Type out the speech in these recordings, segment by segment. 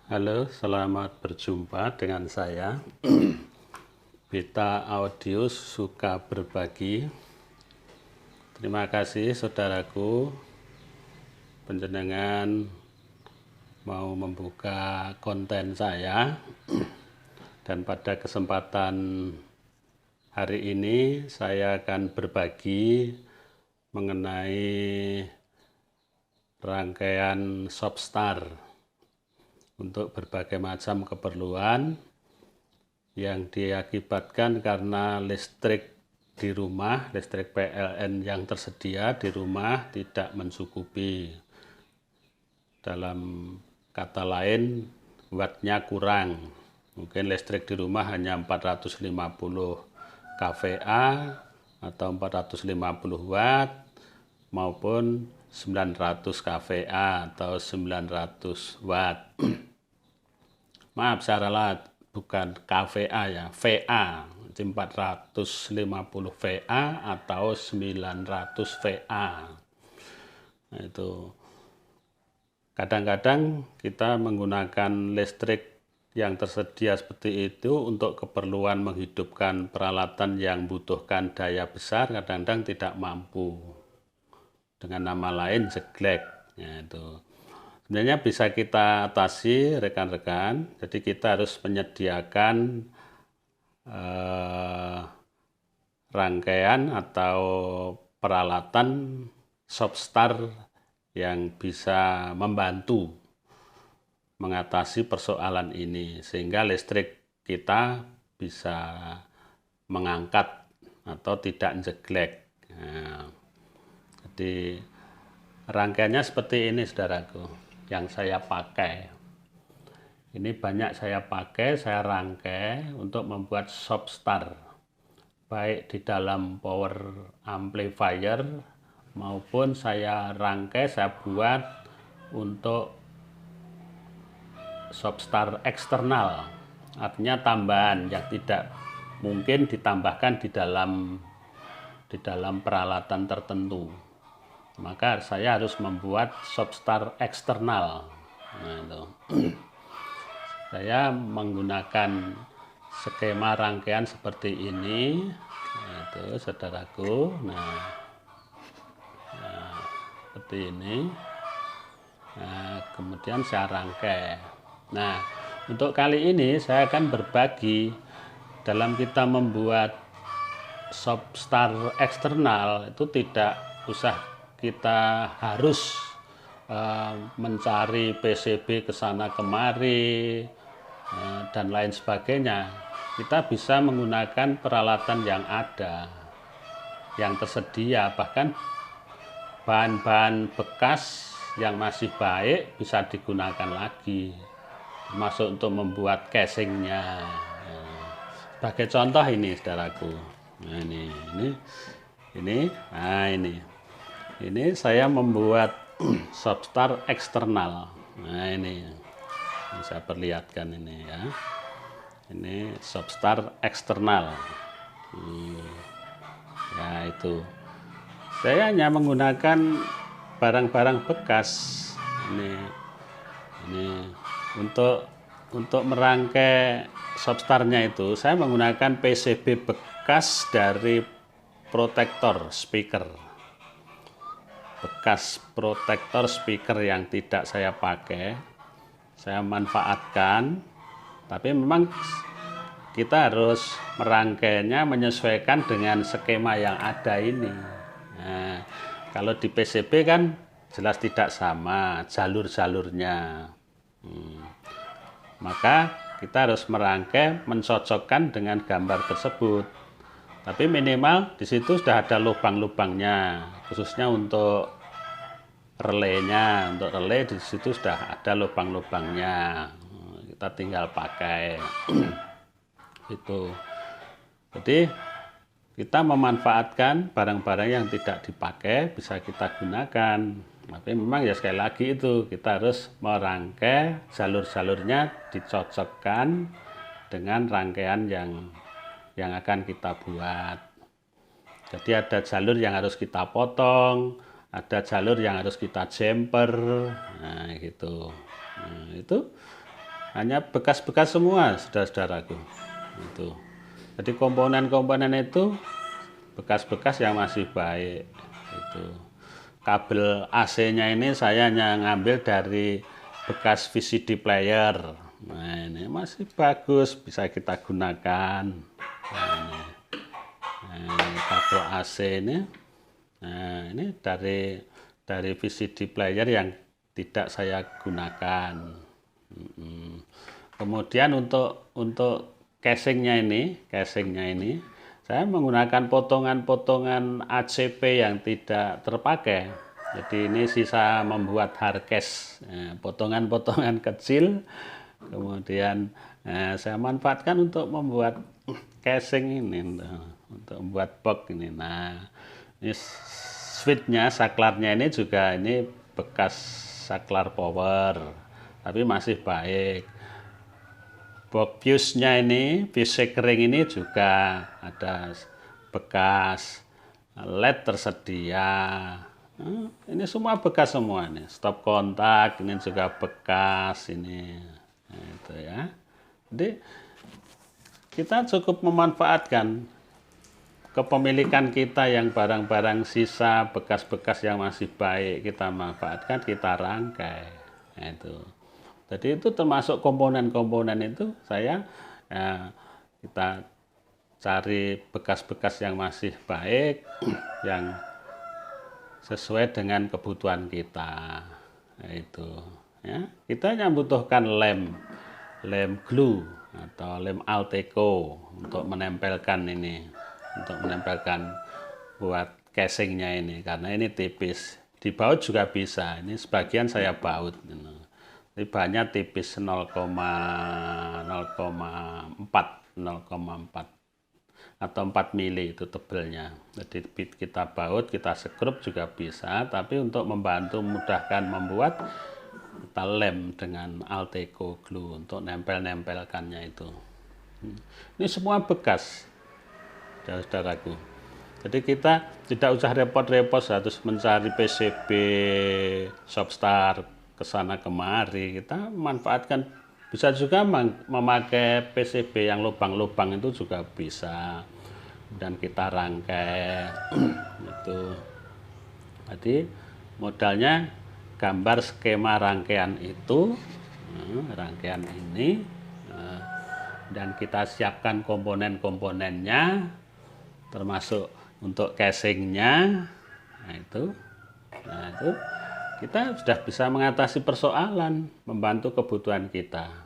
Halo, selamat berjumpa dengan saya. Beta Audius suka berbagi. Terima kasih saudaraku, panjenengan mau membuka konten saya. Dan pada kesempatan hari ini saya akan berbagi mengenai rangkaian Shopstar untuk berbagai macam keperluan yang diakibatkan karena listrik di rumah, listrik PLN yang tersedia di rumah tidak mencukupi. Dalam kata lain, wattnya kurang. Mungkin listrik di rumah hanya 450 kVA atau 450 watt maupun 900 kVA atau 900 watt. Maaf, saya ralat, bukan kVA ya, VA, 450 VA atau 900 VA. Nah, itu kadang-kadang kita menggunakan listrik yang tersedia seperti itu untuk keperluan menghidupkan peralatan yang membutuhkan daya besar, kadang-kadang tidak mampu. Dengan nama lain jeglek. Ya, itu sebenarnya bisa kita atasi rekan-rekan. Jadi kita harus menyediakan rangkaian atau peralatan Shopstar yang bisa membantu mengatasi persoalan ini sehingga listrik kita bisa mengangkat atau tidak jeglek. Nah, jadi rangkaiannya seperti ini saudaraku yang saya pakai. Ini banyak saya pakai, saya rangkai untuk membuat Shopstar, baik di dalam power amplifier maupun saya rangkai, saya buat untuk Shopstar eksternal, artinya tambahan yang tidak mungkin ditambahkan di dalam peralatan tertentu. Maka saya harus membuat Shopstar eksternal. Nah, itu. Saya menggunakan skema rangkaian seperti ini. Nah, itu saudaraku. Nah, seperti ini. Nah, kemudian saya rangkai. Nah, untuk kali ini saya akan berbagi dalam kita membuat Shopstar eksternal itu tidak usah kita harus mencari PCB ke sana kemari dan lain sebagainya. Kita bisa menggunakan peralatan yang ada, yang tersedia, bahkan bahan-bahan bekas yang masih baik bisa digunakan lagi, termasuk untuk membuat casingnya. Sebagai contoh ini, saudaraku. Nah, ini saya membuat Shopstar eksternal. Nah, ini saya perlihatkan ini ya. Ini Shopstar eksternal. Ya, itu. Saya hanya menggunakan barang-barang bekas. Ini untuk merangkai Shopstarnya itu saya menggunakan PCB bekas dari protektor speaker. Bekas protektor speaker yang tidak saya pakai, saya manfaatkan, tapi memang kita harus merangkainya menyesuaikan dengan skema yang ada ini. Nah, kalau di PCB kan jelas tidak sama jalur-jalurnya. Maka kita harus merangkai mencocokkan dengan gambar tersebut. Tapi minimal di situ sudah ada lubang-lubangnya, khususnya untuk relaynya. Untuk relay di situ sudah ada lubang-lubangnya. Kita tinggal pakai. Itu. Jadi kita memanfaatkan barang-barang yang tidak dipakai bisa kita gunakan. Tapi memang ya sekali lagi itu kita harus merangkai jalur-jalurnya dicocokkan dengan rangkaian yang akan kita buat. Jadi ada jalur yang harus kita potong, ada jalur yang harus kita jumper, nah gitu. Nah, itu hanya bekas-bekas semua, saudara-saudaraku. Itu. Jadi komponen-komponen itu bekas-bekas yang masih baik. Itu. Kabel AC-nya ini saya hanya ngambil dari bekas VCD player. Nah, ini masih bagus, bisa kita gunakan. Nah, kabel AC ini. Nah, ini dari VCD player yang tidak saya gunakan. Kemudian untuk casingnya ini saya menggunakan potongan-potongan ACP yang tidak terpakai. Jadi ini sisa membuat hardcase, potongan-potongan kecil. Kemudian saya manfaatkan untuk membuat casing ini, untuk membuat box ini. Nah, ini switchnya, saklarnya ini juga ini bekas saklar power, tapi masih baik. Box fuse-nya ini, fuse sekring ini juga ada bekas. LED tersedia. Nah, ini semua bekas semua nih. Stop kontak ini juga bekas ini. Nah, itu ya. Jadi kita cukup memanfaatkan kepemilikan kita yang barang-barang sisa, bekas-bekas yang masih baik, kita manfaatkan, kita rangkai. Nah, itu. Jadi itu termasuk komponen-komponen itu kita cari bekas-bekas yang masih baik, yang sesuai dengan kebutuhan kita. Nah, itu ya. Kita yang membutuhkan lem glue atau lem Alteco untuk menempelkan ini, untuk menempelkan buat casingnya ini, karena ini tipis. Dibaut juga bisa. Ini sebagian saya baut. Ini bahannya tipis 0,4 atau 4 mili itu tebelnya. Jadi kita baut, kita sekrup juga bisa, tapi untuk membantu memudahkan membuat, kita lem dengan Alteco glue untuk nempel-nempelkannya itu. Ini semua bekas, saudaraku. Jadi kita tidak usah repot-repot harus mencari PCB Shopstar kesana kemari. Kita manfaatkan, bisa juga memakai PCB yang lubang-lubang itu juga bisa, dan kita rangkai itu. Jadi modalnya gambar skema rangkaian itu, rangkaian ini, dan kita siapkan komponen-komponennya, termasuk untuk casingnya. Nah itu kita sudah bisa mengatasi persoalan, membantu kebutuhan kita.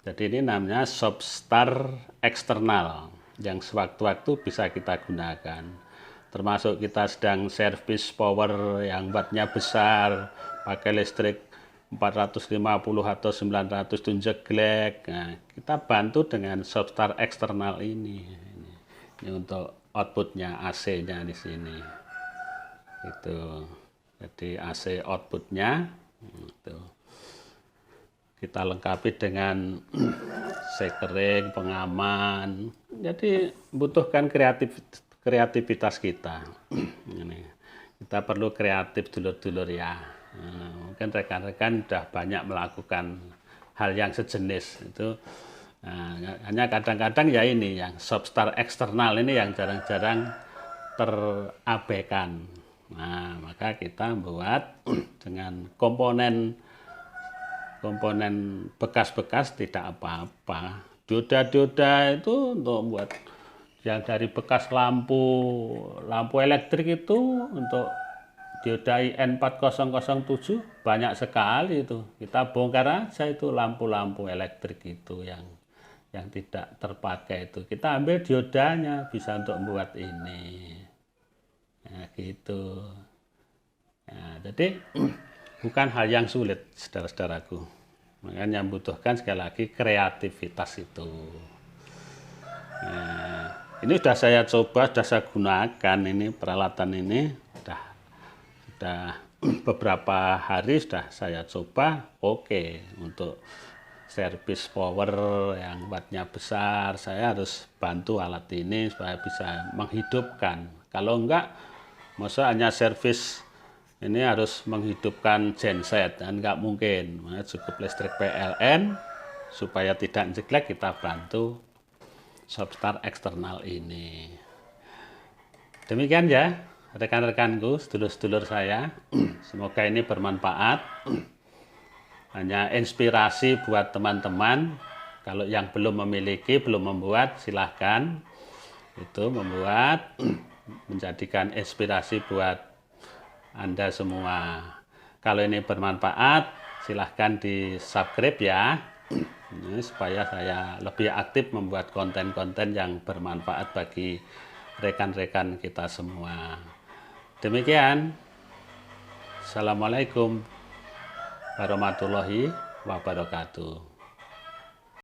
Jadi ini namanya Shopstar eksternal yang sewaktu-waktu bisa kita gunakan. Termasuk kita sedang servis power yang wattnya besar, pakai listrik 450 atau 900 itu jeglek. Nah, kita bantu dengan Shopstar eksternal ini. Ini untuk outputnya, AC-nya di sini. Itu. Jadi AC outputnya itu kita lengkapi dengan sekering, pengaman. Jadi butuhkan kreativitas kita. Ini. Kita perlu kreatif dulur-dulur ya. Mungkin rekan-rekan sudah banyak melakukan hal yang sejenis itu. Hanya kadang-kadang ya ini yang Shopstar eksternal ini yang jarang-jarang terabaikan. Nah, maka kita buat dengan komponen bekas-bekas tidak apa-apa. Dioda-dioda itu untuk buat yang dari bekas lampu elektrik itu, untuk dioda IN4007 banyak sekali itu. Kita bongkar aja itu lampu-lampu elektrik itu yang tidak terpakai itu. Kita ambil diodanya, bisa untuk membuat ini. Nah, gitu. Nah, jadi bukan hal yang sulit, saudara-saudaraku. Makanya yang membutuhkan sekali lagi kreativitas itu. Nah, ini sudah saya coba, sudah saya gunakan ini peralatan ini, sudah beberapa hari sudah saya coba. Oke, untuk servis power yang wattnya besar, saya harus bantu alat ini supaya bisa menghidupkan. Kalau enggak, masa hanya servis ini harus menghidupkan genset, dan enggak mungkin. Cukup listrik PLN, supaya tidak jelek kita bantu Shopstar eksternal ini. Demikian ya rekan-rekanku, sedulur-sedulur saya. Semoga ini bermanfaat. Hanya inspirasi buat teman-teman. Kalau yang belum memiliki, belum membuat, silahkan itu membuat, menjadikan inspirasi buat Anda semua. Kalau ini bermanfaat, silahkan di subscribe ya, ini supaya saya lebih aktif membuat konten-konten yang bermanfaat bagi rekan-rekan kita semua. Demikian, Assalamualaikum warahmatullahi wabarakatuh.